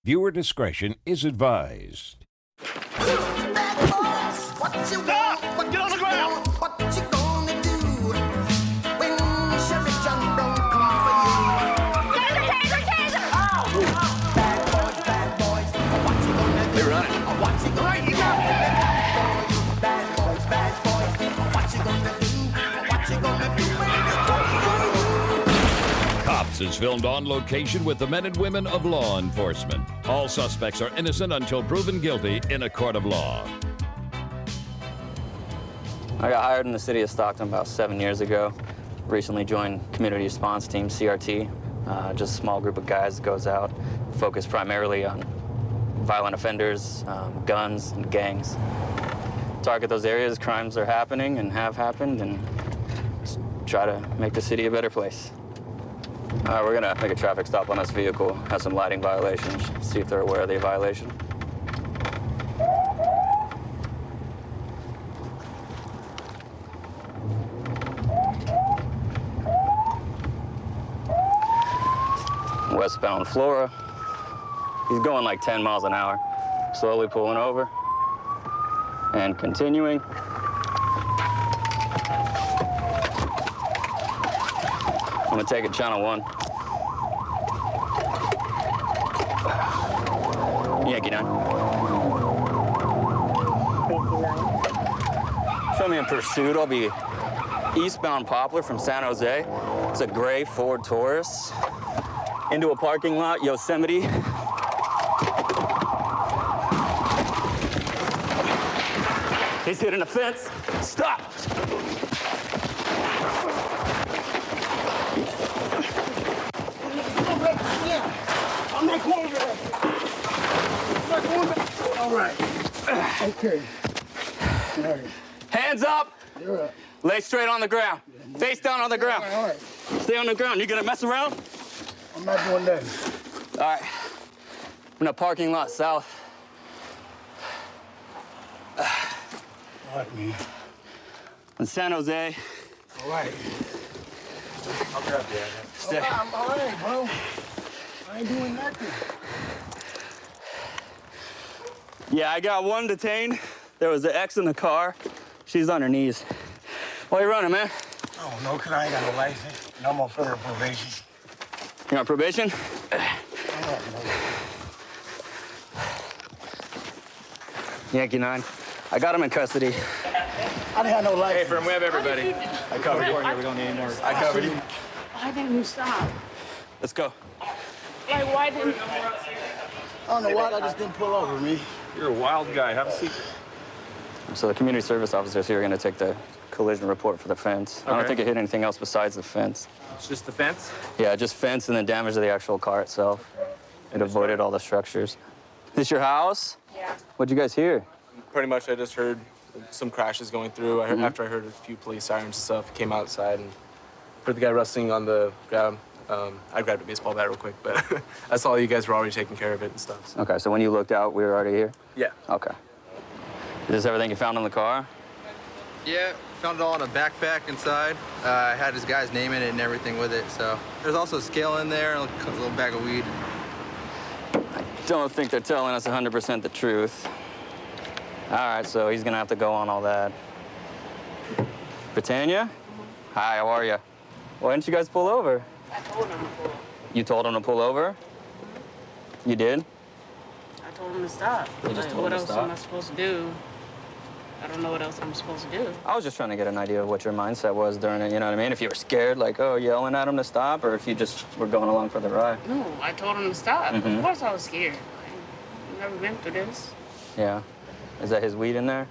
Viewer discretion is advised. Stop! Get on the ground! What you gonna do when Chevy John Brown come for you? Taser! Oh! Bad boys, what you gonna do? They're running. What you gonna do? Bad boys, what you gonna do? What you gonna do when they come for you? Cops is filmed on location with the men and women of law enforcement. All suspects are innocent until proven guilty in a court of law. I got hired in the city of Stockton about 7 years ago. Recently joined community response team, CRT. Just a small group of guys that goes out, focused primarily on violent offenders, guns, and gangs. Target those areas crimes are happening and have happened, and just try to make the city a better place. We're gonna make a traffic stop on this vehicle, have some lighting violations, see if they're aware of the violation. Westbound Flora. He's going like 10 miles an hour. Slowly pulling over and continuing. I'm gonna take it channel 1. Yankee 9. Show me in pursuit. I'll be eastbound Poplar from San Jose. It's a gray Ford Taurus. Into a parking lot, Yosemite. He's hitting a fence. Stop! I'm not going back. I'm not going back. All right. Okay. All right. Hands up. You're up. Lay straight on the ground. Face down on the ground. All right. Stay on the ground. You gonna mess around? I'm not doing that. All right. I'm in a parking lot south. All right, man. In San Jose. All right. I'll grab you. Stay. I'm all right, bro. I ain't doing nothing. Yeah, I got one detained. There was an ex in the car. She's on her knees. Why you running, man? I don't know, because I ain't got no license. And I'm on federal probation. You on probation? Yankee 9. I got him in custody. I didn't have no license. Hey, Firm, we have everybody. I covered you. We don't need any more. I covered you. Why didn't you stop? Let's go. Like, why didn't... I don't know why I just didn't pull over me. You're a wild guy. Have a seat. So the community service officers here are gonna take the collision report for the fence. I don't Okay. think it hit anything else besides the fence. It's just the fence? Yeah, just fence and then damage to the actual car itself. It avoided all the structures. This your house? Yeah. What'd you guys hear? Pretty much, I just heard some crashes going through. After I heard a few police sirens and stuff, came outside and heard the guy wrestling on the ground. I grabbed a baseball bat real quick, but I saw you guys were already taking care of it and stuff. So. Okay, so when you looked out, we were already here? Yeah. Okay. Is this everything you found in the car? Yeah, found it all in a backpack inside. I had his guy's name in it and everything with it, so. There's also a scale in there, and a little bag of weed. I don't think they're telling us 100% the truth. All right, so he's gonna have to go on all that. Britannia? Hi, how are you? Why didn't you guys pull over? I told him to pull. You told him to pull over? You did? I told him to stop. You just Like, told what him to else stop? am I supposed to do? I don't know what else I'm supposed to do. I was just trying to get an idea of what your mindset was during it, you know what I mean? If you were scared, like, oh, yelling at him to stop, or if you just were going along for the ride. No, I told him to stop. Mhm. Of course I was scared. I've never been through this. Yeah. Is that his weed in there?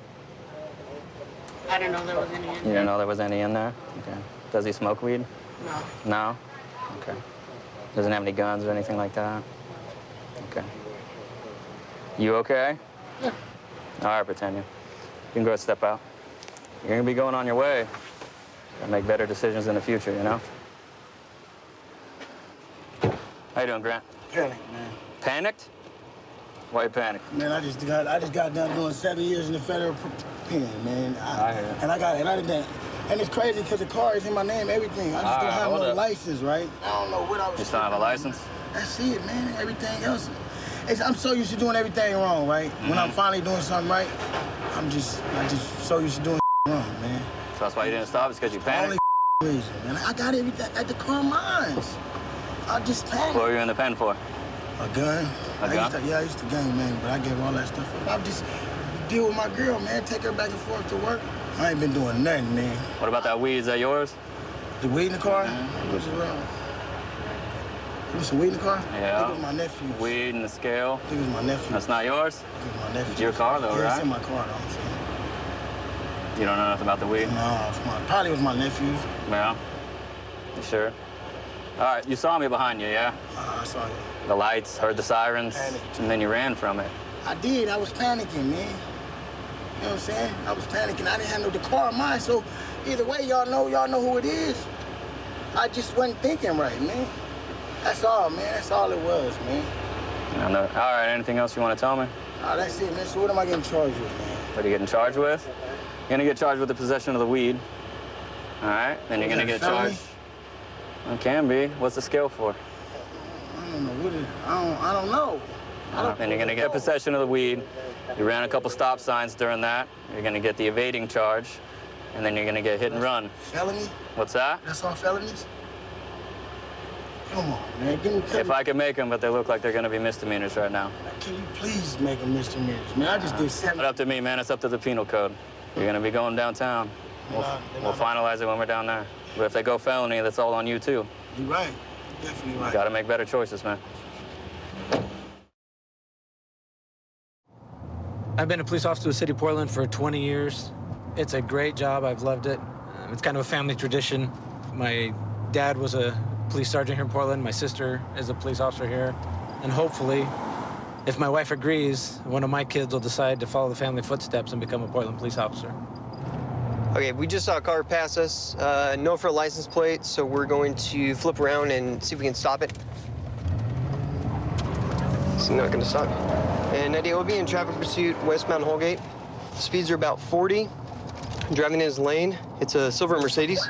I didn't know there was any in You there. didn't know there was any in there? Okay. Does he smoke weed? No. No? Okay. Doesn't have any guns or anything like that? Okay. You okay? Yeah. All right, Britannia. You can go step out. You're gonna be going on your way. Gotta make better decisions in the future, you know? How you doing, Grant? Panic, man. Panicked? Why you panicked? Man, I just got done doing 7 years in the federal pen, man. I hear it. And I didn't. And it's crazy because the car is in my name, everything. I just don't have no license, right? I don't know what I was. You still have a license? That's it, man. Everything else. I'm so used to doing everything wrong, right? When I'm finally doing something right, I just so used to doing wrong, man. So that's why you didn't stop? It's because you Only panicked? reason, man. I got everything. I got the car mine. I just panicked. What were you in the pen for? A gun. A gun? I used to gang, man, but I gave all that stuff up. I just deal with my girl, man. Take her back and forth to work. I ain't been doing nothing, man. What about that weed? Is that yours? The weed in the car? What's wrong? You some weed in the car? Yeah. I think it was my nephew. Weed and the scale? I think it was my nephew. That's not yours? I think it was my nephew. It's your car, though, yeah, right? It's in my car, though. So. You don't know nothing about the weed? No, probably was my nephew's. Yeah. You sure? All right, you saw me behind you, yeah? I saw you. The lights, heard the sirens, and then you ran from it. I did. I was panicking, man. You know what I'm saying? I was panicking. I didn't have the car of mine, so either way, y'all know who it is. I just wasn't thinking right, man. That's all, man. That's all it was, man. I know. All right, anything else you want to tell me? Oh, that's it, man. So what am I getting charged with, man? What are you getting charged with? You're gonna get charged with the possession of the weed. All right, then you're gonna get charged. It can be. What's the scale for? I don't know. I don't know. Then you're gonna get possession of the weed. You ran a couple stop signs during that. You're gonna get the evading charge, and then you're gonna get hit and run. Felony? What's that? That's all felonies? Come on, man. If I could make them, but they look like they're gonna be misdemeanors right now. Can you please make them misdemeanors, man? I just did 7. Not up to me, man. It's up to the penal code. You're gonna be going downtown. We'll finalize it when we're down there. But if they go felony, that's all on you too. You're right. Definitely right. You gotta make better choices, man. I've been a police officer with the City of Portland for 20 years. It's a great job. I've loved it. It's kind of a family tradition. My dad was a police sergeant here in Portland. My sister is a police officer here. And hopefully, if my wife agrees, one of my kids will decide to follow the family footsteps and become a Portland police officer. Okay, we just saw a car pass us. No for a license plate, so we're going to flip around and see if we can stop it. It's not going to stop. And Eddie will be in traffic pursuit westbound Holgate. Speeds are about 40. Driving in his lane. It's a silver Mercedes.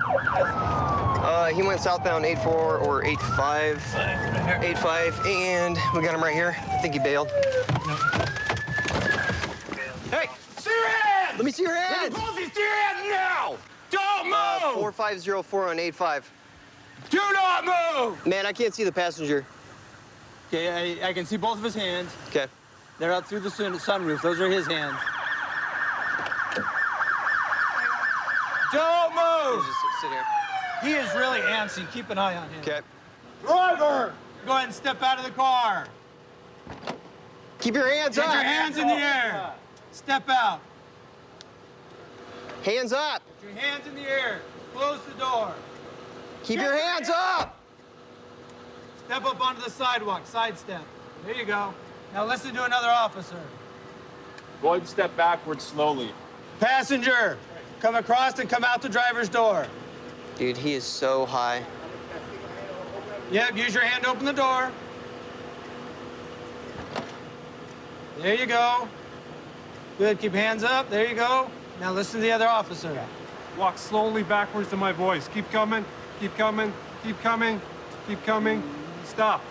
He went southbound 84 or 85. 85, and we got him right here. I think he bailed. Hey! See your hand! Let me see your hand! Policy, see your hand now! Don't move! 4504 on 85. Do not move! Man, I can't see the passenger. Okay, I can see both of his hands. Okay. They're out through the sunroof. Those are his hands. Don't move! Just sit here. He is really antsy. Keep an eye on him. Okay. Driver! Go ahead and step out of the car. Keep your hands Get up. your hands in the air. Step out. Hands up. Put your hands in the air. Close the door. Keep your hands up. Step up onto the sidewalk. Sidestep. There you go. Now listen to another officer. Go ahead and step backwards slowly. Passenger, come across and come out the driver's door. Dude, he is so high. Yep, use your hand to open the door. There you go. Good, keep hands up. There you go. Now listen to the other officer. Walk slowly backwards to my voice. Keep coming, keep coming, keep coming, keep coming. Stop.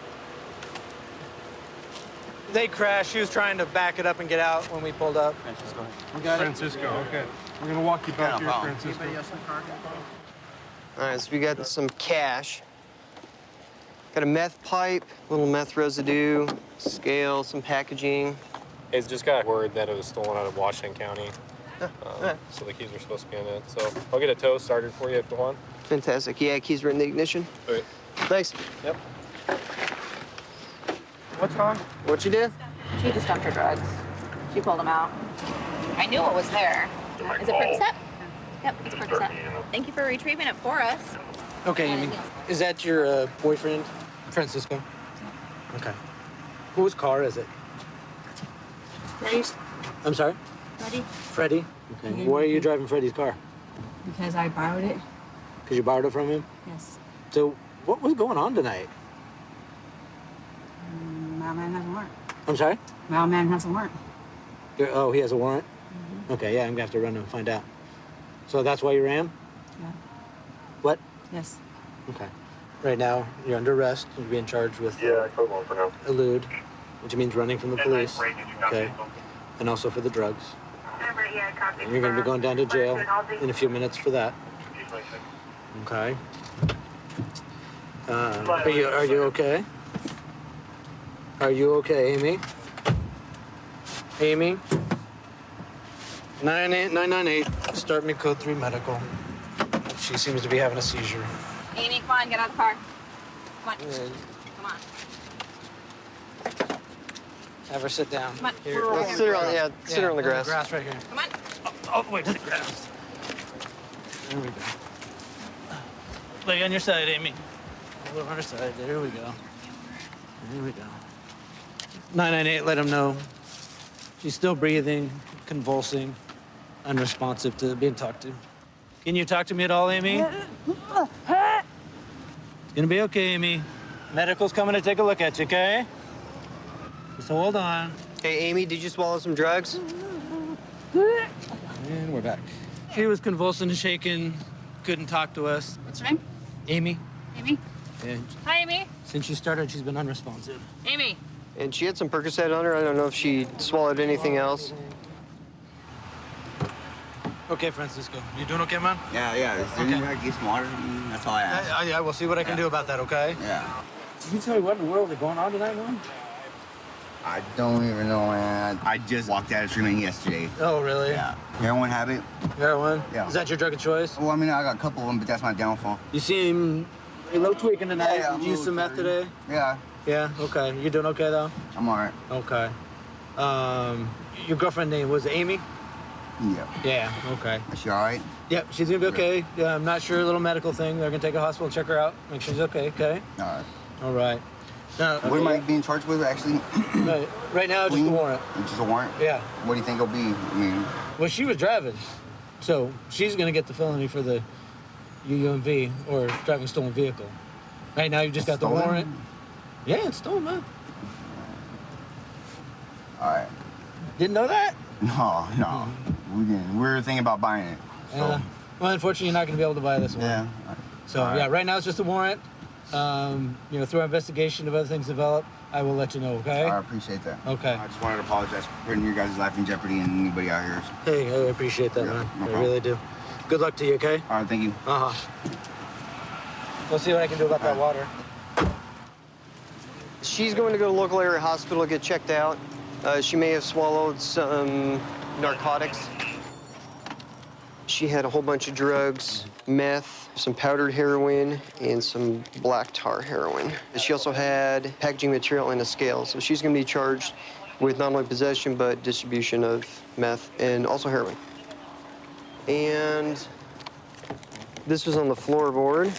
They crashed. She was trying to back it up and get out when we pulled up. Francisco. You got it? Francisco, okay. We're gonna walk you back here, Francisco. All right, so we got some cash. Got a meth pipe, little meth residue, scale, some packaging. It's just got word that it was stolen out of Washington County. So the keys are supposed to be in it. So I'll get a tow started for you if you want. Fantastic. Yeah, keys are in the ignition. Okay. Thanks. Yep. What's wrong? What you did? She just dumped her drugs. She pulled them out. I knew what was there. Is it Percocet? Yep, it's Percocet. Thank you for retrieving it for us. Okay, Amy. Is that your boyfriend, Francisco? Okay. Whose car is it? Freddie's. I'm sorry? Freddie. Freddie? Okay. Why are you driving Freddie's car? Because I borrowed it. Because you borrowed it from him? Yes. So what was going on tonight? My man has a warrant. I'm sorry? My man has a warrant. Oh, he has a warrant? Mm-hmm. Okay, yeah, I'm going to have to run and find out. So that's why you ran? Yeah. What? Yes. Okay. Right now, you're under arrest. You're being charged with Yeah, I put one for now. elude, which means running from the police, okay? And also for the drugs. And you're gonna be going down to jail in a few minutes for that. Okay. Are you okay? Are you okay, Amy? Amy? 98998. Start me code 3 medical. She seems to be having a seizure. Amy, come on, get out of the car. Come on. Come on. Have her sit down. Come on. Here. Let's sit her on, sit her on the grass. Grass right here. Come on. All the way to the grass. There we go. Lay on your side, Amy. A little on her side. There we go. There we go. 998, let him know. She's still breathing, convulsing, unresponsive to being talked to. Can you talk to me at all, Amy? It's gonna be okay, Amy. Medical's coming to take a look at you, okay? Just hold on. Hey, Amy, did you swallow some drugs? And we're back. She was convulsing and shaking, couldn't talk to us. What's her name? Amy. Amy. Yeah. Hi, Amy. Since she started, she's been unresponsive. Amy. And she had some Percocet on her. I don't know if she swallowed anything else. Okay, Francisco. You doing okay, man? Yeah. As soon as I get some water, that's all I ask. Yeah, we'll see what I can do about that, okay? Yeah. Can you tell me what in the world is going on tonight, man? I don't even know, man. I just walked out of treatment yesterday. Oh, really? Yeah. Heroin habit. Heroin? Yeah. Is that your drug of choice? Well, I mean, I got a couple of them, but that's my downfall. You seem a little tweaking tonight. Yeah, Did you use some meth today? Yeah. Yeah, okay. You doing okay, though? I'm all right. Okay. Your girlfriend name was Amy? Yeah. Yeah, okay. Is she all right? Yep, she's gonna be okay. Yeah, I'm not sure, a little medical thing. They're gonna take her to the hospital and check her out. Make sure she's okay, okay? All right. All right. Now, What am I being charged with, actually? right now, just a warrant. Just a warrant? Yeah. What do you think it'll be? I mean... Well, she was driving, so she's gonna get the felony for the UUMV, or driving stolen vehicle. Right now, you just got Stolen? the warrant. Yeah, it's stolen, man. All right. Didn't know that? No. We didn't. We were thinking about buying it. So. Well, unfortunately, you're not gonna be able to buy this one. Yeah. So, yeah, right now it's just a warrant. Through our investigation, if other things develop, I will let you know, okay? I appreciate that. Okay. I just wanted to apologize for putting your guys' life in jeopardy and anybody out here. Hey, I appreciate that, man. No I problem. really do. Good luck to you, okay? All right, thank you. We'll see what I can do about that water. She's going to go to local area hospital to get checked out. She may have swallowed some narcotics. She had a whole bunch of drugs, meth, some powdered heroin, and some black tar heroin. She also had packaging material and a scale, so she's going to be charged with not only possession, but distribution of meth and also heroin. And this was on the floorboard.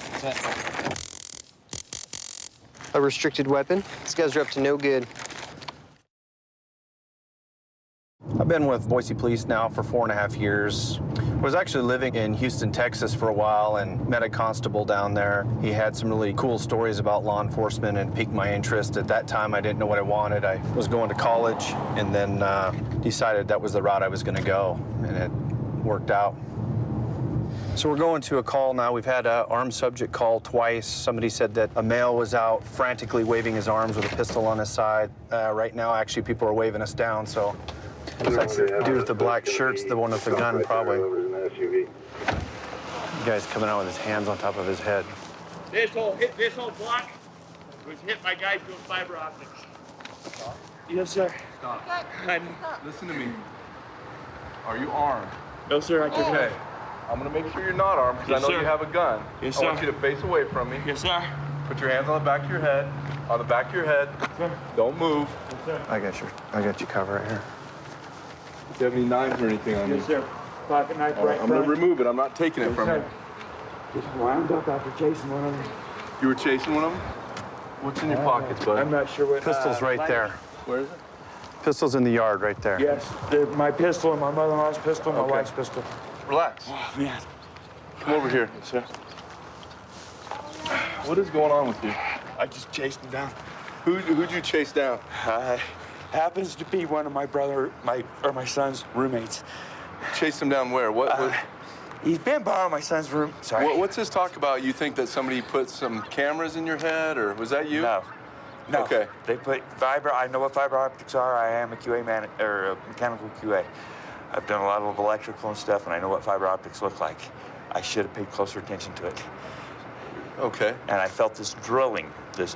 A restricted weapon. These guys are up to no good. I've been with Boise Police now for 4.5 years. I was actually living in Houston, Texas for a while and met a constable down there. He had some really cool stories about law enforcement and piqued my interest. At that time, I didn't know what I wanted. I was going to college and then decided that was the route I was going to go, and it worked out. So we're going to a call now. We've had an armed subject call twice. Somebody said that a male was out frantically waving his arms with a pistol on his side. Right now, actually, people are waving us down, so that's the dude with the black shirt's the one with the gun, probably. The guy's coming out with his hands on top of his head. This whole block was hit by guys doing fiber optics. Yes, sir. Stop. Listen to me. Are you armed? No, sir. I took it Okay. off. I'm gonna make sure you're not armed because Yes, I know sir. you have a gun. Yes, I want sir. you to face away from me. Yes, sir. Put your hands on the back of your head. On the back of your head. Sir. Don't move. Yes, sir. I got you covered right here. Do you have any knives or anything on you? Yes, sir. Pocket knife All right, right I'm front. gonna remove it. I'm not taking it Yes, from sir. you. Just wound up after chasing one of them. You were chasing one of them? What's in your pockets, bud? I'm not sure what. Pistol's right there. Where is it? Pistol's in the yard right there. Yes, my pistol and my mother-in-law's pistol, my Okay. wife's pistol. Relax. Oh, man. Come over here. Yes, sir. What is going on with you? I just chased him down. Who'd you chase down? Happens to be one of my my son's roommates. Chased him down where? What He's been borrowing my son's room. Sorry. what's this talk about? You think that somebody put some cameras in your head, or was that you? No. No. Okay. They put fiber. I know what fiber optics are. I am a QA man or a mechanical QA. I've done a lot of electrical and stuff, and I know what fiber optics look like. I should have paid closer attention to it. Okay. And I felt this drilling, this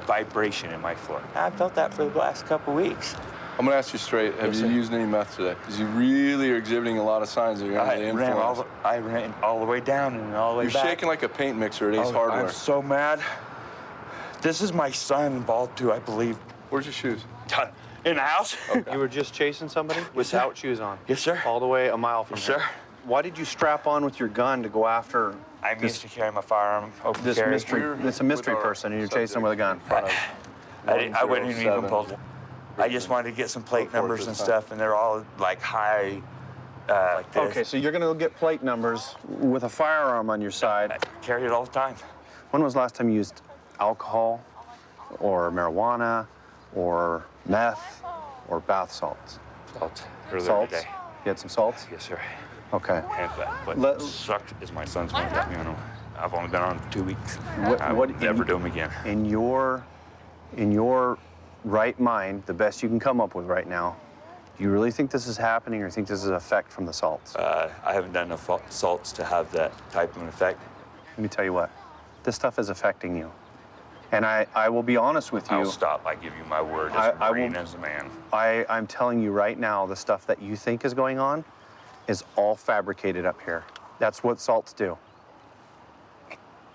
vibration in my floor. I felt that for the last couple weeks. I'm gonna ask you straight. Have you used any meth today? Because you really are exhibiting a lot of signs that you're under the influence. I ran all the way down and all the way You're back. shaking like a paint mixer at Ace Hardware. I'm so mad. This is my son involved too, I believe. Where's your shoes? In the house. Okay. You were just chasing somebody without shoes on? Yes, sir. All the way a mile from here? Yes, sir. Why did you strap on with your gun to go after? I'm used to carrying my firearm. This mystery. It's a mystery person, and you're chasing him with a gun. I wouldn't even pull it. I just wanted to get some plate numbers and stuff, and they're all like high, like this. Okay, so you're gonna go get plate numbers with a firearm on your side. I carry it all the time. When was the last time you used alcohol, or marijuana, or meth, or bath salts? Salts. Earlier Salts? today. You had some salts? Yes, sir. Okay. And what sucked is my son's one got me on them. I've only been on 2 weeks. I would never do them again. In your right mind, the best you can come up with right now, do you really think this is happening, or think this is an effect from the salts? I haven't done enough salts to have that type of an effect. Let me tell you what, this stuff is affecting you. And I will be honest with you. I'll stop. I give you my word as a Marine, as a man. I'm telling you right now, the stuff that you think is going on is all fabricated up here. That's what salts do.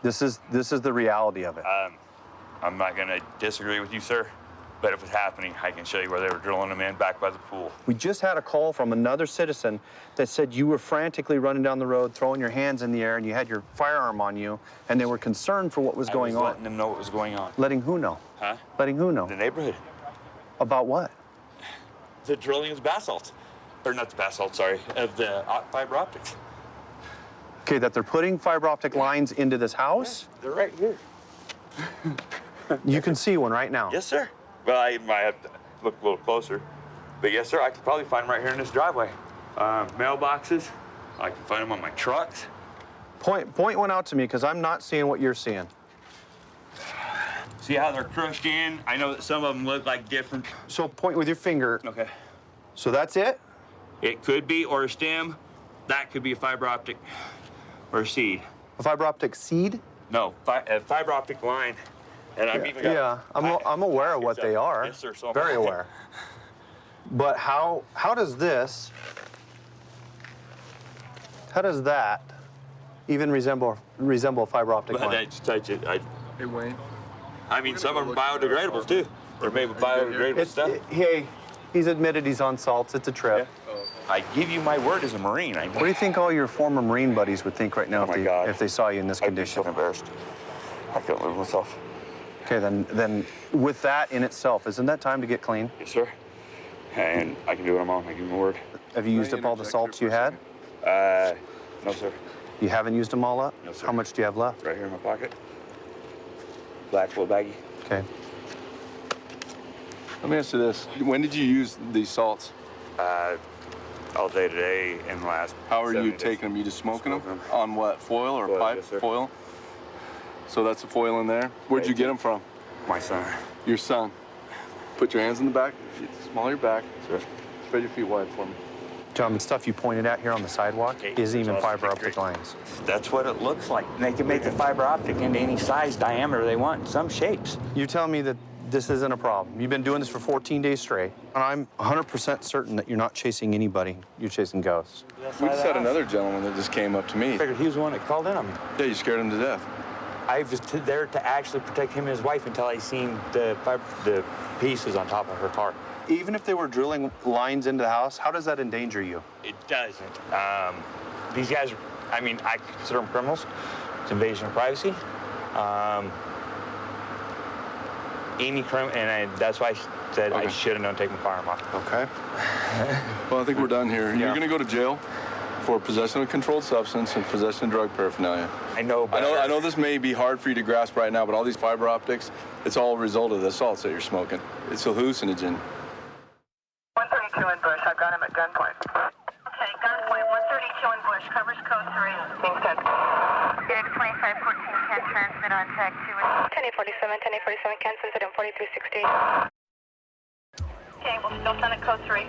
This is the reality of it. I'm not going to disagree with you, sir. But if it's happening, I can show you where they were drilling them in back by the pool. We just had a call from another citizen that said you were frantically running down the road, throwing your hands in the air, and you had your firearm on you, and they were concerned for what was going on. Letting them know what was going on. Letting who know? Huh? Letting who know? The neighborhood. About what? The drilling of basalt. Or not the basalt, sorry, of the fiber optics. Okay, that they're putting fiber optic lines into this house? Yeah, they're right here. You can see one right now. Yes, sir. Well, I might have to look a little closer. But yes, sir, I could probably find them right here in this driveway. Mailboxes, I can find them on my trucks. Point one out to me, because I'm not seeing what you're seeing. See how they're crushed in? I know that some of them look like different. So point with your finger. Okay. So that's it? It could be, or a stem. That could be a fiber optic or a seed. A fiber optic seed? No, a fiber optic line. And I've even got... Yeah, I'm aware of what they are. Yes, sir. So Very aware. But how does that even resemble a fiber optic line? I just touch it. Hey, Wayne. I mean, some of them are biodegradables, too. They're made with biodegradable stuff. Hey, he's admitted he's on salts. It's a trip. Yeah. I give you my word as a Marine. What do you think all your former Marine buddies would think right now if they saw you in this condition? I'd be so embarrassed. I couldn't live with myself. Okay, then with that in itself, isn't that time to get clean? Yes, sir. And I can do what I'm on. I give you my word. Have you used up all the salts you had? No, sir. You haven't used them all up? No, sir. How much do you have left? Right here in my pocket. Black little baggie. Okay. Let me ask you this. When did you use these salts? All day today and the last. How are you taking them? You just smoking them? On what, foil or pipe? Yes, sir. Foil? So that's a foil in there? Where'd you get them from? My son. Your son. Put your hands in the back. Small your back. Sure. Spread your feet wide for me. John, the stuff you pointed out here on the sidewalk isn't even fiber optic lines. That's what it looks like. They can make the fiber optic into any size, diameter they want, in some shapes. You're telling me that this isn't a problem. You've been doing this for 14 days straight, and I'm 100% certain that you're not chasing anybody. You're chasing ghosts. We just had another gentleman that just came up to me. I figured he was the one that called in on me. Yeah, you scared him to death. I was there to actually protect him and his wife until I seen the pieces on top of her car. Even if they were drilling lines into the house, how does that endanger you? It doesn't. These guys, I mean, I consider them criminals. It's invasion of privacy. Any criminal, and that's why I said I should have known to take my firearm off. Okay. Well, I think we're done here. You're going to go to jail for possession of a controlled substance and possession of drug paraphernalia. I know, but I know this may be hard for you to grasp right now, but all these fiber optics, it's all a result of the salts that you're smoking. It's a hallucinogen. 132 in Bush. I've got him at gunpoint. Okay, gunpoint 132 in Bush. Covers code 3. Being sent. Unit 2514. can transmit on tag 2. 10-847, can transmit on 4360. Okay, we'll still send a code 3.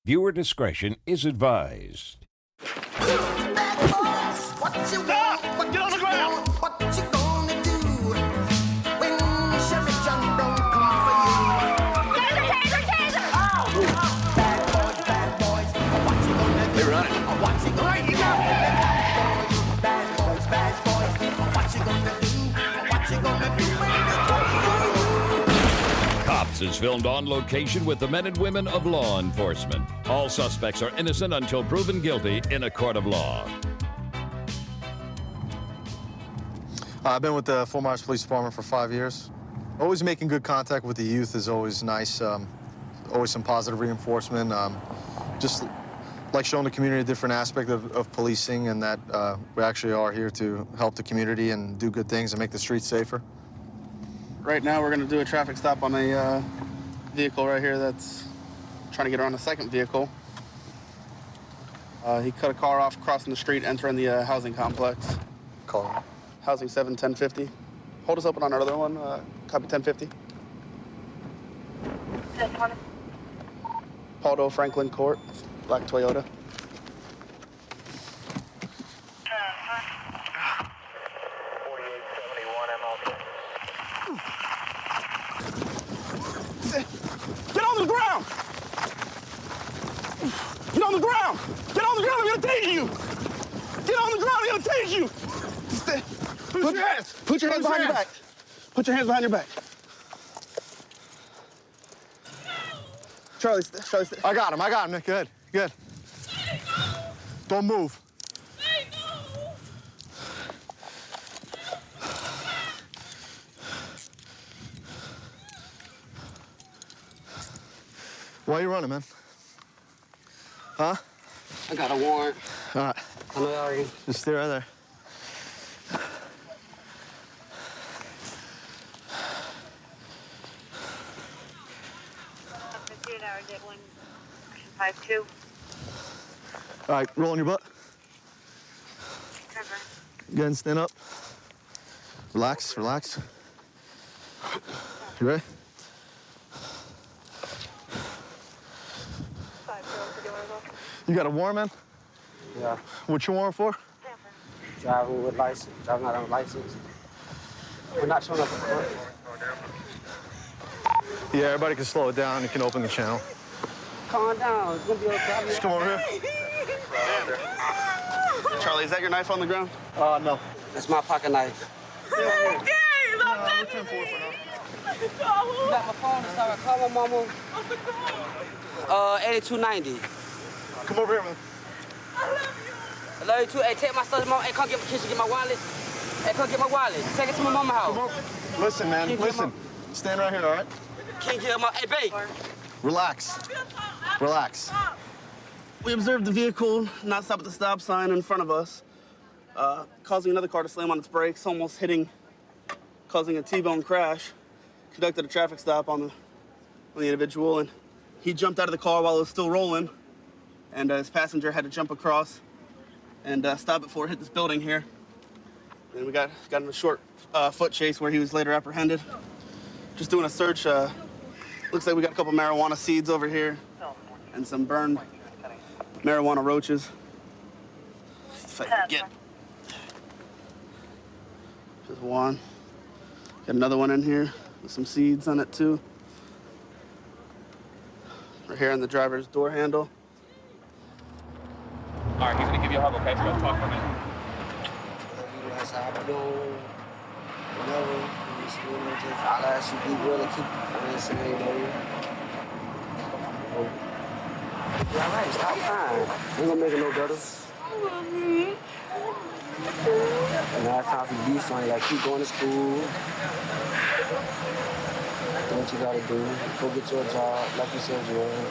Viewer discretion is advised. What you want? What get on the ground? What you gonna do when Chevy John don't come for you? Taser, taser, taser! Oh, bad boys, what you gonna do? They're running. What you gonna do? Bad boys, what you gonna do? What you gonna do when they come for you? Cops is filmed on location with the men and women of law enforcement. All suspects are innocent until proven guilty in a court of law. I've been with the Fort Myers Police Department for 5 years. Always making good contact with the youth is always nice. Always some positive reinforcement. Just like showing the community a different aspect of policing, and that we actually are here to help the community and do good things and make the streets safer. Right now, we're going to do a traffic stop on a vehicle right here that's trying to get around a second vehicle. He cut a car off crossing the street, entering the housing complex. Call. Housing 71050. Hold us open on our other one. Copy 1050. Paul Doe Franklin Court, black Toyota. Get on the ground! Get on the ground! Get on the ground, I'm gonna tase you! Get on the ground, I'm gonna tase you! Put your hands behind your back. Put your hands behind your back. Charlie, I got him, Nick. Good. Don't move. Why are you running, man? Huh? I got a warrant. All right. I'm sorry. Just stay right there. Get 152. All right, roll on your butt. Go ahead and stand up. Relax. You ready? You got a warrant, man? Yeah. What you warrant for? Driving with license. Driving out on license. We're not showing up at court. Yeah, everybody can slow it down. You can open the channel. Calm down. It's gonna be okay. Just come over here. Charlie, is that your knife on the ground? No. That's my pocket knife. You got my phone, sorry. Call my mama. 8290. Come over here, man. I love you too. Hey, take my son's mom. Hey, come get my wallet. Hey, come get my wallet. Take it to my mama's house. Listen, man, listen. Stand right here, all right? Can't get my. Hey, babe. Relax. Relax. We observed the vehicle not stop at the stop sign in front of us, causing another car to slam on its brakes, almost causing a T-bone crash. Conducted a traffic stop on the individual, and he jumped out of the car while it was still rolling, and his passenger had to jump across and stop it before it hit this building here. And we got in a short foot chase where he was later apprehended. Just doing a search. Looks like we got a couple marijuana seeds over here and some burned marijuana roaches. If I can get just one. Got another one in here with some seeds on it too. Right here on the driver's door handle. All right, he's gonna give you a hug, okay? So let's talk for a minute. I'll ask you be real and keep saying, all right, stop crying. Ain't gonna make it no better. And now it's time for you to be strong. You gotta keep going to school. Do what you gotta do. Go get your job, like you said you were.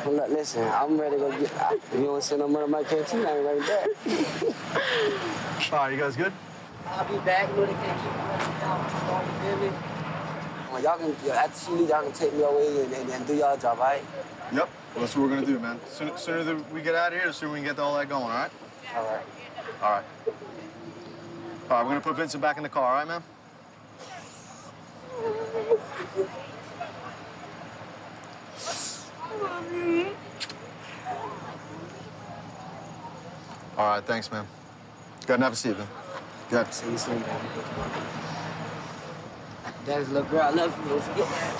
Well, look, listen, I'm ready to go get. If you don't send no money to my canteen, I ain't ready back. All right, you guys good? I'll be back. You know they can't keep me down. You feel me? Well, y'all can, after she leave, y'all can take me away and do y'all job, all right? Yep. Well, that's what we're gonna do, man. Sooner that we get out of here, the sooner we can get all that going, all right? All right. All right. All right, we're gonna put Vincent back in the car, all right, man? All right, thanks, man. Go ahead and have a seat, man. Go ahead. See you soon, baby. Daddy's little girl, I love you. Don't forget that.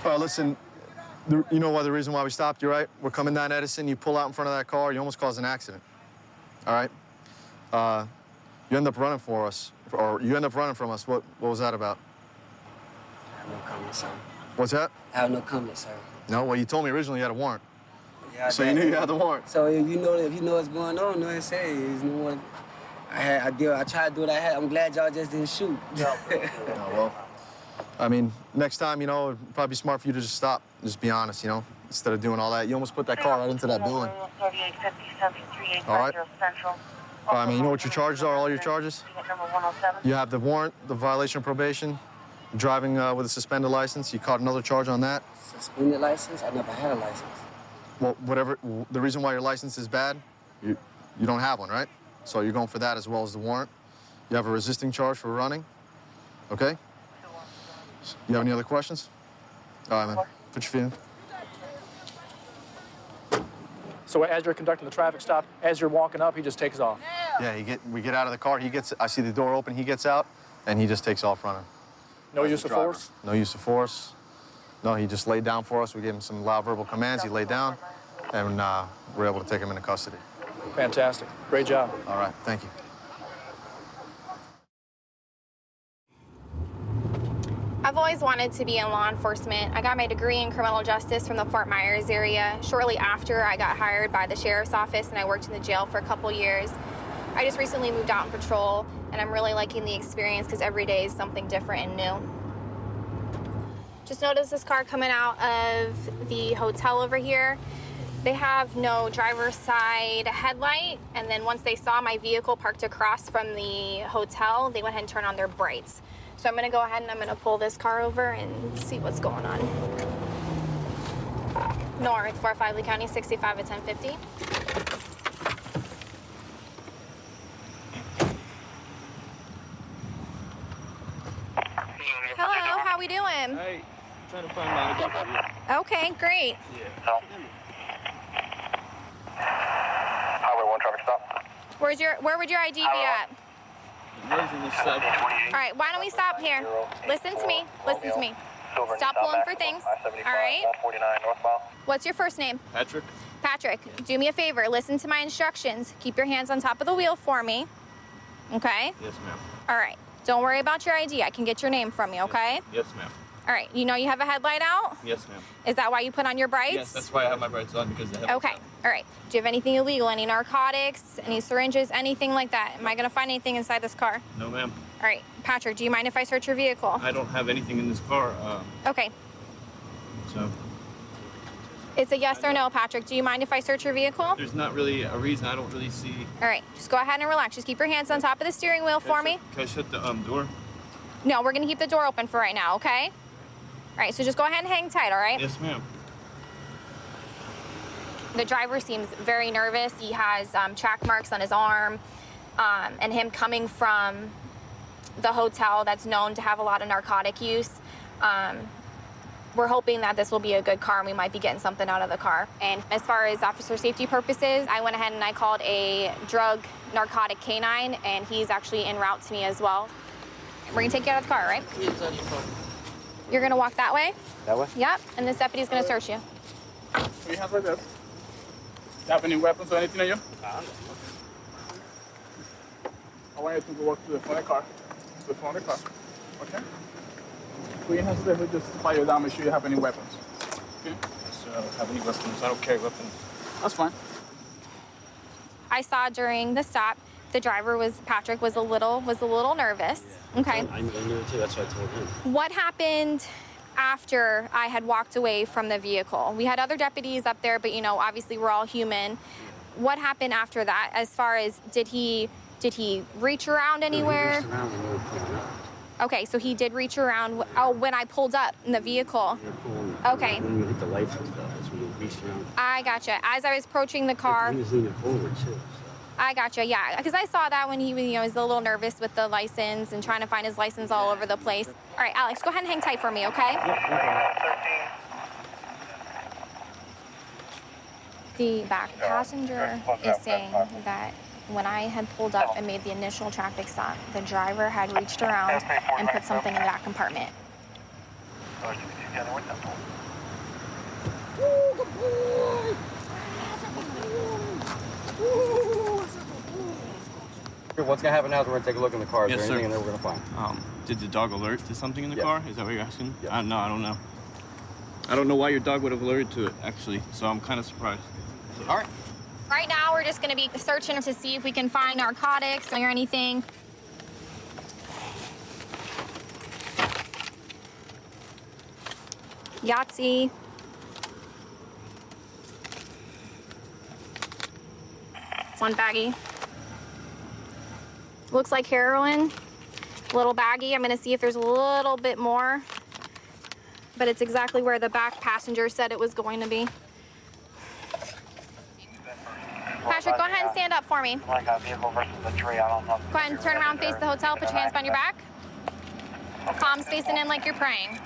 All right, listen. You know the reason why we stopped you, right? We're coming down Edison. You pull out in front of that car. You almost caused an accident. All right? You end up running for us, or you end up running from us. What was that about? I have no comment, sir. What's that? I have no comment, sir. No, well, you told me originally you had a warrant. Yeah, So you knew you had the warrant. So if you know what's going on, know what I'm saying. You know what? I tried to do what I had. I'm glad y'all just didn't shoot. Yeah, well, I mean, next time, it'd probably be smart for you to just stop. Just be honest, instead of doing all that. You almost put that car right into that building. All right? All right, man, you know what your charges are, all your charges? You have the warrant, the violation of probation, driving with a suspended license. You caught another charge on that. Suspended license? I never had a license. Well, whatever, the reason why your license is bad, you don't have one, right? So you're going for that as well as the warrant. You have a resisting charge for running, okay? You have any other questions? All right, man, put your feet in. So as you're conducting the traffic stop, as you're walking up, he just takes off. Yeah, we get out of the car, I see the door open, he gets out, and he just takes off running. No use of force? No use of force. No, he just laid down for us. We gave him some loud verbal commands. He laid down, and we're able to take him into custody. Fantastic. Great job. All right, thank you. I've always wanted to be in law enforcement. I got my degree in criminal justice from the Fort Myers area. Shortly after, I got hired by the sheriff's office, and I worked in the jail for a couple years. I just recently moved out on patrol, and I'm really liking the experience because every day is something different and new. Just noticed this car coming out of the hotel over here. They have no driver's side headlight, and then once they saw my vehicle parked across from the hotel, they went ahead and turned on their brights. So I'm gonna go ahead and I'm gonna pull this car over and see what's going on. North, 45 Lee County, 65 at 1050. Hello, how we doing? Hey, trying to find my identity. Okay, great. Yeah. Where would your ID be at? Where's in the sub? All right, why don't we stop here? Listen to me. Listen to me. Stop pulling for things. All right. What's your first name? Patrick. Patrick, do me a favor. Listen to my instructions. Keep your hands on top of the wheel for me. Okay? Yes, ma'am. All right. Don't worry about your ID. I can get your name from you, okay? Yes, ma'am. All right. You know you have a headlight out? Yes, ma'am. Is that why you put on your brights? Yes, that's why I have my brights on, because they have. Okay. All right. Do you have anything illegal? Any narcotics? Any syringes? Anything like that? Am I going to find anything inside this car? No, ma'am. All right. Patrick, do you mind if I search your vehicle? I don't have anything in this car. Okay. So It's a yes or no, Patrick. Do you mind if I search your vehicle? there's not really a reason. I don't really see. All right. Just go ahead and relax. Just keep your hands on top of the steering wheel for me. Can I shut the door? No, we're going to keep the door open for right now, okay? All right. So just go ahead and hang tight, all right? Yes, ma'am. The driver seems very nervous. He has track marks on his arm, and him coming from the hotel that's known to have a lot of narcotic use. We're hoping that this will be a good car and we might be getting something out of the car. And as far as officer safety purposes, I went ahead and I called a drug narcotic canine, and he's actually en route to me as well. We're gonna take you out of the car, right? You're gonna walk that way? That way? Yep, and this deputy's gonna search you. Put your hands like this. You have any weapons or anything on you? I want you to walk to the front of the car. To the front of the car. Okay? Put your hands there, just fire down, make sure you have any weapons. Okay? Yes, sir, I don't have any weapons. I don't carry weapons. That's fine. I saw during the stop, the driver Patrick was a little nervous. Yeah. Okay. I knew it too, that's what I told him. What happened after I had walked away from the vehicle? We had other deputies up there, but obviously we're all human. What happened after that? As far as did he reach around anywhere? He reached around and we were pulling up. Okay, so he did reach around. Oh, when I pulled up in the vehicle. Okay. When we hit the lights and stuff, that's when he reached around. I gotcha. As I was approaching the car. He was leaning forward too. So. I gotcha, yeah. Because I saw that when he was a little nervous with the license and trying to find his license all over the place. All right, Alex, go ahead and hang tight for me, okay? The back passenger is saying that when I had pulled up and made the initial traffic stop, the driver had reached around and put something in the back compartment. What's gonna happen now is we're gonna take a look in the car. Is Yes, there sir. anything in there we're gonna find? Did the dog alert to something in the Yeah. car? Is that what you're asking? No, I don't know. I don't know why your dog would have alerted to it, actually, so I'm kind of surprised. All right. Right now, we're just going to be searching to see if we can find narcotics or anything. Yahtzee. One baggie. Looks like heroin. Little baggie. I'm going to see if there's a little bit more. But it's exactly where the back passenger said it was going to be. Patrick, go ahead and stand up for me. Like a vehicle versus a tree, I don't know. Go ahead and turn around, face the hotel, put your hands behind your back. Palms facing in like you're praying.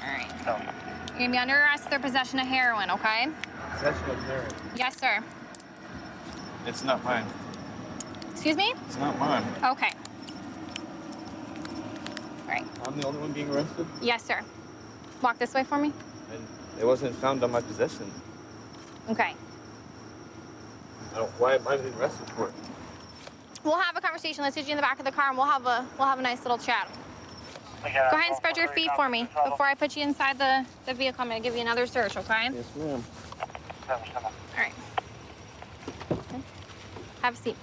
All right. You're gonna be under arrest for possession of heroin, okay? Possession of heroin? Yes, sir. It's not mine. Excuse me? It's not mine. Okay. All right. I'm the only one being arrested? Yes, sir. Walk this way for me. And it wasn't found on my possession. Okay. Why am I being arrested for it? We'll have a conversation. Let's get you in the back of the car and we'll have a nice little chat. Go ahead and spread your feet for me. Before I put you inside the vehicle, I'm gonna give you another search, okay? Yes, ma'am. All right. Okay. Have a seat.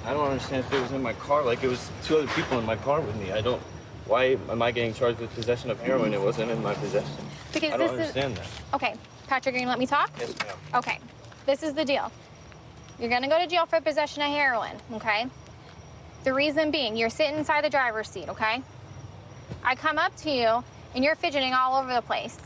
I don't understand if it was in my car. Like, it was two other people in my car with me. Why am I getting charged with possession of heroin? It wasn't in my possession. Because I don't understand that. Okay, Patrick, are you gonna let me talk? Yes, ma'am. Okay, this is the deal. You're gonna go to jail for possession of heroin, okay? The reason being, you're sitting inside the driver's seat, okay? I come up to you, and you're fidgeting all over the place.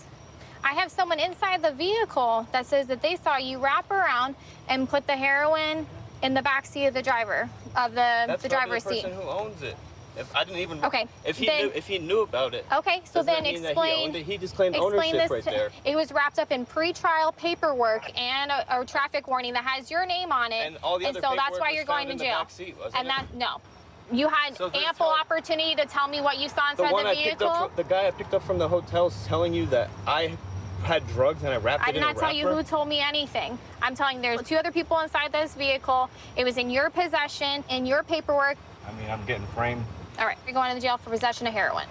I have someone inside the vehicle that says that they saw you wrap around and put the heroin in the back seat of the driver, of the driver's seat. That's the person who owns it. If I didn't even. Okay. If he knew about it. Okay, so then explain. explain. He just claimed ownership right there. It was wrapped up in pre-trial paperwork and a traffic warning that has your name on it. And all the other so that's paperwork why was you're going found to in the jail. back seat, wasn't and it? that no. You had ample opportunity to tell me what you saw inside the vehicle. The guy I picked up from the hotel is telling you that I had drugs and I wrapped it in a wrapper. I did not tell you who told me anything. I'm telling you there's 2 other people inside this vehicle. It was in your possession, in your paperwork. I mean, I'm getting framed. All right, you're going to the jail for possession of heroin.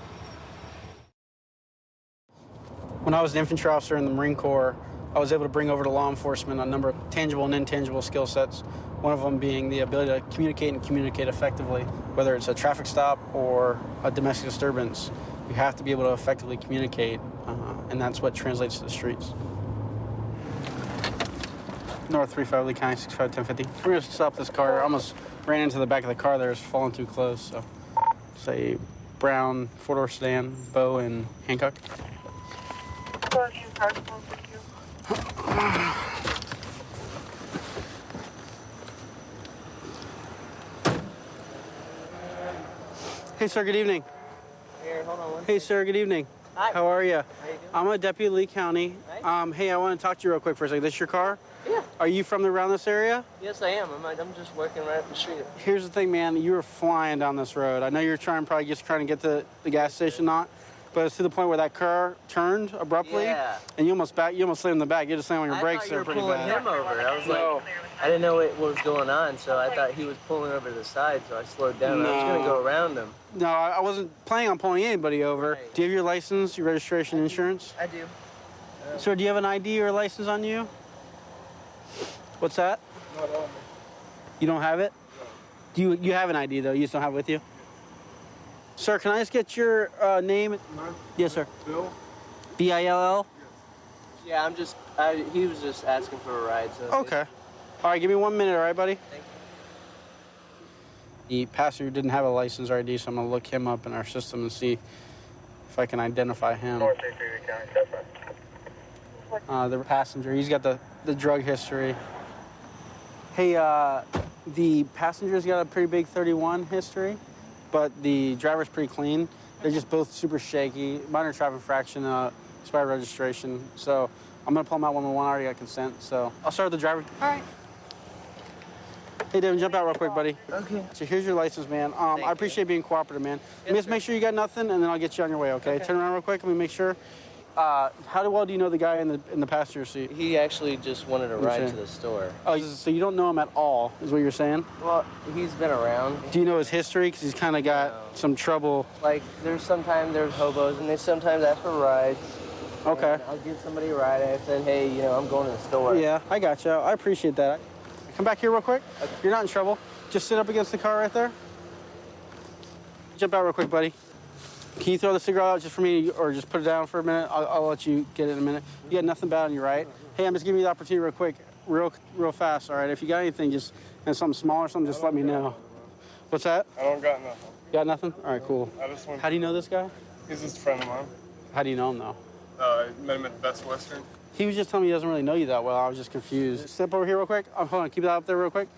When I was an infantry officer in the Marine Corps, I was able to bring over to law enforcement a number of tangible and intangible skill sets, one of them being the ability to communicate and communicate effectively. Whether it's a traffic stop or a domestic disturbance, you have to be able to effectively communicate, and that's what translates to the streets. North 35 Lee County, 651050. We're going to stop this car. I almost ran into the back of the car there. It's falling too close, so it's a brown 4-door sedan, Bow and Hancock. Hey, sir, good evening. Here, hold on. Hey, sir, good evening. Hi. How are you? How you doing? I'm a deputy Lee County. Hey, I want to talk to you real quick for a second. This your car? Yeah. Are you from around this area? Yes, I am. I'm just working right up the street. Here's the thing, man. You were flying down this road. I know you're trying to get to the gas station, but it's to the point where that car turned abruptly, and you almost slammed in the back. You just slammed on your brakes there pretty bad. I thought you were pulling him over. I was like, I didn't know what was going on, so I thought he was pulling over to the side, so I slowed down. I was going to go around him. No, I wasn't planning on pulling anybody over. Right. Do you have your license, your registration, insurance? I do. Sir, do you have an ID or a license on you? What's that? Not on me. You don't have it? No. You have an ID, though? You just don't have it with you? Sir, can I just get your name? Yes, sir. Bill? B-I-L-L? Yeah, he was just asking for a ride. So okay. All right, give me 1 minute, all right, buddy? Thank you. The passenger didn't have a license or ID, so I'm going to look him up in our system and see if I can identify him. The passenger, he's got the drug history. Hey, the passenger's got a pretty big 31 history, but the driver's pretty clean. They're just both super shaky. Minor traffic infraction, expired registration. So I'm gonna pull them out 111. I already got consent, so I'll start with the driver. All right. Hey, Devin, jump out real quick, buddy. Okay. So here's your license, man. I appreciate being cooperative, man. Let me just make sure you got nothing, and then I'll get you on your way, okay? Turn around real quick. Let me make sure. How well do you know the guy in the passenger seat? He actually just wanted a ride to the store. Oh, so you don't know him at all, is what you're saying? Well, he's been around. Do you know his history? Because he's kind of got some trouble. Like, there's hobos, and they sometimes ask for rides. Okay. And I'll give somebody a ride, and I said, hey, I'm going to the store. Yeah, I got you. I appreciate that. Come back here real quick. Okay. You're not in trouble. Just sit up against the car right there. Jump out real quick, buddy. Can you throw the cigarette out just for me, or just put it down for a minute? I'll let you get it in a minute. You got nothing bad on you, right? Hey, I'm just giving you the opportunity real quick, real fast, all right? If you got anything, and something small or something, just let me know. What's that? I don't got nothing. You got nothing? All right, cool. How do you know this guy? He's just a friend of mine. How do you know him, though? I met him at the Best Western. He was just telling me he doesn't really know you that well. I was just confused. Step over here real quick. Hold on, keep that up there real quick.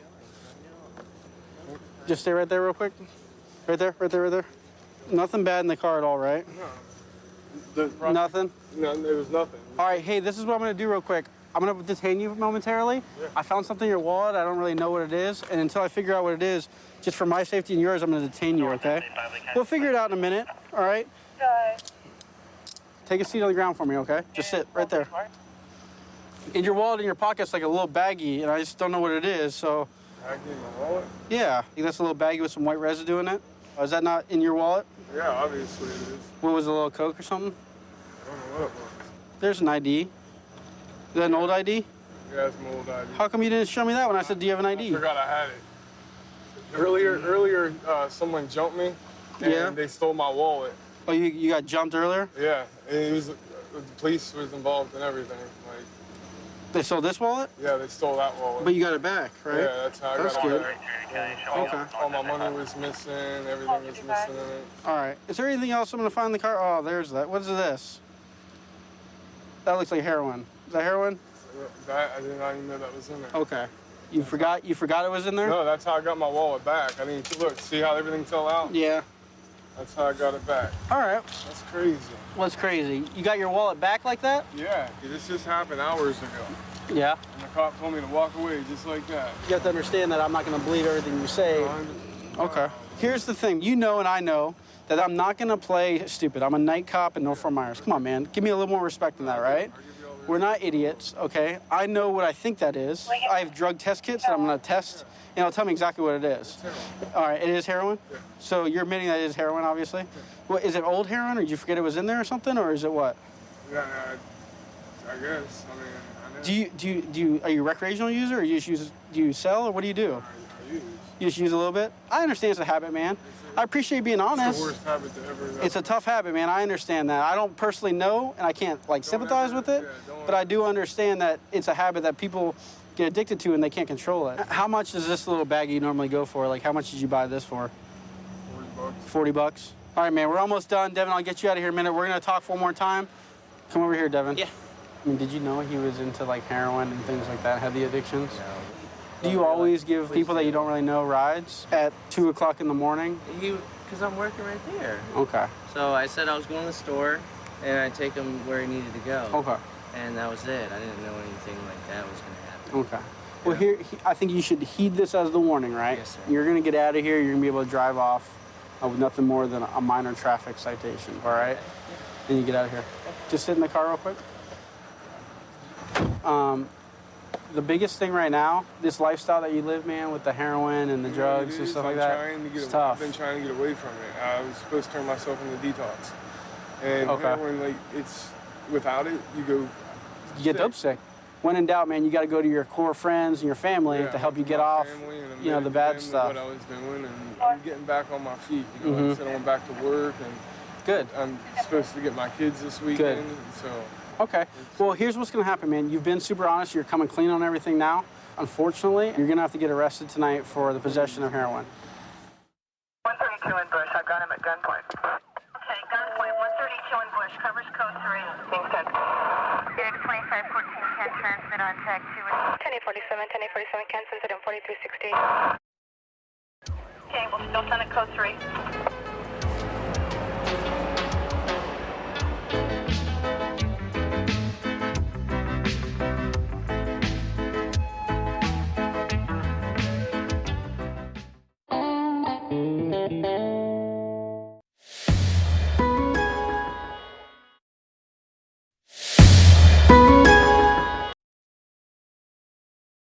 Just stay right there real quick. Right there, right there, right there. Nothing bad in the car at all, right? No. Nothing? No, there was nothing. All right, hey, this is what I'm going to do real quick. I'm going to detain you momentarily. Yeah. I found something in your wallet. I don't really know what it is. And until I figure out what it is, just for my safety and yours, I'm going to detain you, okay? We'll figure it out in a minute, all right? Take a seat on the ground for me, okay? Just sit right there. In your wallet in your pocket's like a little baggie, and I just don't know what it is, so... Baggie in my wallet? Yeah. I think that's a little baggie with some white residue in it. Is that not in your wallet? Yeah, obviously it is. What was it, a little Coke or something? I don't know what it was. There's an ID. Is that an old ID? Yeah, it's an old ID. How come you didn't show me that when I said, do you have an ID? I forgot I had it. Earlier, someone jumped me, and they stole my wallet. Oh, you got jumped earlier? Yeah, and the police was involved in everything. Like, they stole this wallet? Yeah, they stole that wallet. But you got it back, right? Yeah, that's how I got it good. back. Yeah. All my money was missing, everything was missing in it. All right. Is there anything else I'm going to find in the car? Oh, there's that. What is this? That looks like heroin. Is that heroin? I did not even know that was in there. Okay. You forgot it was in there? No, that's how I got my wallet back. I didn't look. See how everything fell out? Yeah. That's how I got it back. All right. That's crazy. What's crazy? You got your wallet back like that? Yeah, this just happened hours ago. Yeah. And the cop told me to walk away just like that. You have to understand that I'm not going to believe everything you say. Okay. Here's the thing. You know and I know that I'm not going to play stupid. I'm a night cop in North Fort Myers. Come on, man. Give me a little more respect than that, right? We're not idiots, okay? I know what I think that is. I have drug test kits that I'm going to test, and it'll tell me exactly what it is. All right, it is heroin? So you're admitting that it is heroin, obviously? Well, is it old heroin, or did you forget it was in there or something, or is it what? Yeah, I guess. I mean, Are you a recreational user, or do you sell, or what do you do? I use. You just use a little bit? I understand it's a habit, man. I appreciate you being honest. It's the worst habit to ever. It's a tough habit, man. I understand that. I don't personally know, and I can't sympathize with it, but I do understand that it's a habit that people get addicted to and they can't control it. How much does this little baggie normally go for? Like, how much did you buy this for? 40 bucks. 40 bucks? All right, man. We're almost done. Devin, I'll get you out of here in a minute. We're gonna talk one more time. Come over here, Devin. Yeah. I mean, did you know he was into like heroin and things like that? Had the addictions? No. Do you always give people that you don't really know rides at 2 o'clock in the morning? Because I'm working right there. Okay. So I said I was going to the store, and I'd take him where he needed to go. Okay. And that was it. I didn't know anything like that was going to happen. Okay. Well, here, I think you should heed this as the warning, right? Yes, sir. You're going to get out of here. You're going to be able to drive off with nothing more than a minor traffic citation, all right? Then you get out of here. Just sit in the car real quick. The biggest thing right now, this lifestyle that you live, man, with the heroin and the drugs and stuff like that, it's tough. I've been trying to get away from it. I was supposed to turn myself into detox. And heroin, like, it's, without it, you get dope sick. When in doubt, man, you got to go to your core friends and your family to help you get off, the bad stuff. What I was doing, and I'm getting back on my feet. You know, I said I went back to work, and good. I'm supposed to get my kids this weekend, so. Okay. Well, here's what's going to happen, man. You've been super honest. You're coming clean on everything now. Unfortunately, you're going to have to get arrested tonight for the possession of heroin. 132 in Bush. I've got him at gunpoint. Okay, gunpoint. 132 in Bush. Covers code 3. Being sent. 2514 can transmit on tag 2. 1047, 1047 can send it in 4360. Okay, we'll still send it code 3.